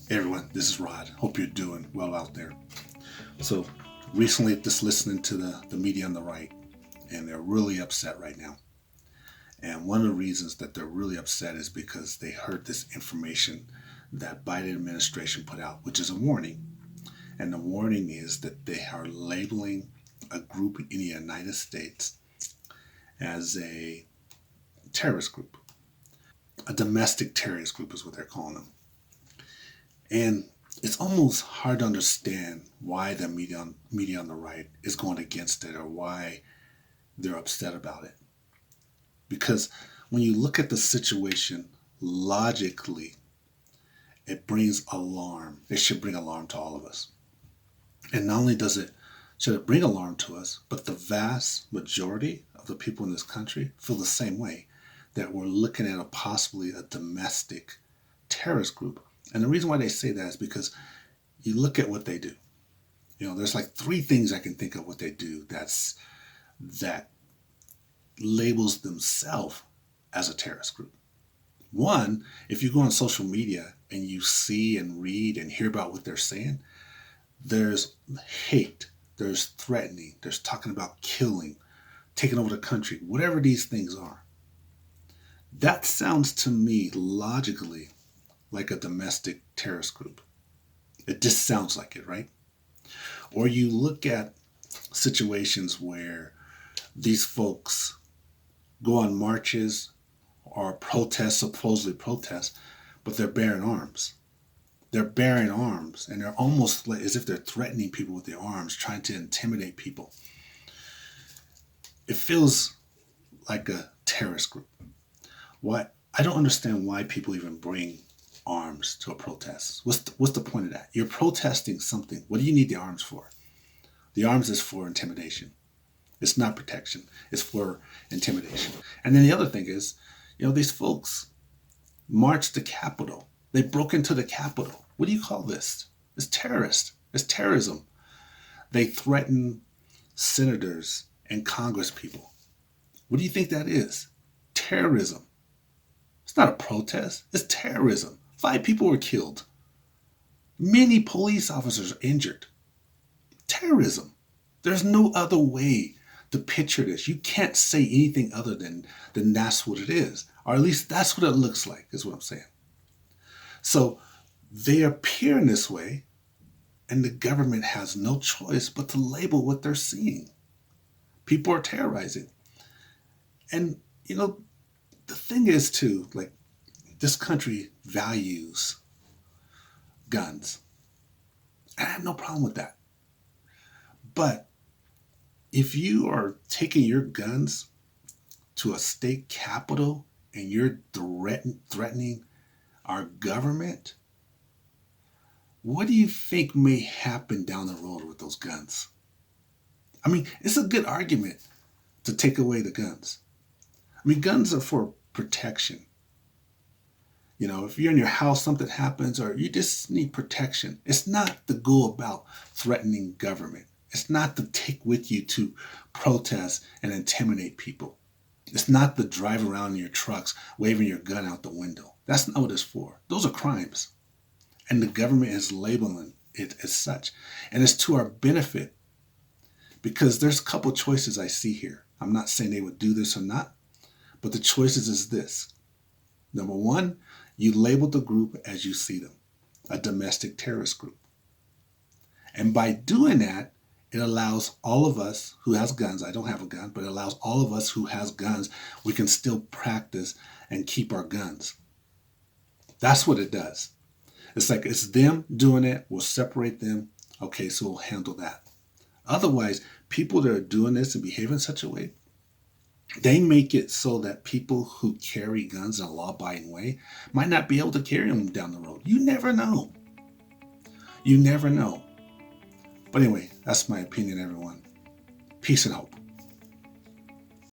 Hey everyone, this is Rod. Hope you're doing well out there. So, recently just listening to the media on the right, and they're really upset right now. And one of the reasons that they're really upset is because they heard this information that Biden administration put out, which is a warning. And the warning is that they are labeling a group in the United States as a terrorist group. A domestic terrorist group is what they're calling them. And it's almost hard to understand why the media on the right is going against it or why they're upset about it. Because when you look at the situation logically, it brings alarm. It should bring alarm to all of us. And not only should it bring alarm to us, but the vast majority of the people in this country feel the same way, that we're looking at possibly a domestic terrorist group. And the reason why they say that is because you look at what they do. There's like three things I can think of what they do that labels themselves as a terrorist group. One, if you go on social media and you see and read and hear about what they're saying, there's hate, there's threatening, there's talking about killing, taking over the country, whatever these things are. That sounds to me logically like a domestic terrorist group. It just sounds like it, right? Or you look at situations where these folks go on marches or protests, supposedly protests, but they're bearing arms. They're bearing arms, and they're almost like as if they're threatening people with their arms, trying to intimidate people. It feels like a terrorist group. Why? I don't understand why people even bring arms to a protest. What's the point of that? You're protesting something. What do you need the arms for? The arms is for intimidation. It's not protection. It's for intimidation. And then the other thing is, these folks marched the Capitol. They broke into the Capitol. What do you call this? It's terrorist. It's terrorism. They threaten senators and Congress people. What do you think that is? Terrorism. It's not a protest. It's terrorism. 5 people were killed. Many police officers are injured. Terrorism. There's no other way to picture this. You can't say anything other than that's what it is. Or at least that's what it looks like, is what I'm saying. So they appear in this way, and the government has no choice but to label what they're seeing. People are terrorizing. And, the thing is, too, like, this country values guns. And I have no problem with that. But if you are taking your guns to a state capitol and you're threatening our government, what do you think may happen down the road with those guns? I mean, it's a good argument to take away the guns. I mean, guns are for protection. If you're in your house, something happens, or you just need protection. It's not to go about threatening government. It's not to take with you to protest and intimidate people. It's not to drive around in your trucks waving your gun out the window. That's not what it's for. Those are crimes. And the government is labeling it as such. And it's to our benefit, because there's a couple choices I see here. I'm not saying they would do this or not, but the choices is this. Number one, you label the group as you see them, a domestic terrorist group. And by doing that, it allows all of us who has guns, I don't have a gun, but it allows all of us who has guns, we can still practice and keep our guns. That's what it does. It's like it's them doing it, we'll separate them, okay, so we'll handle that. Otherwise, people that are doing this and behaving in such a way, they make it so that people who carry guns in a law-abiding way might not be able to carry them down the road. You never know. You never know. But anyway, that's my opinion, everyone. Peace and hope.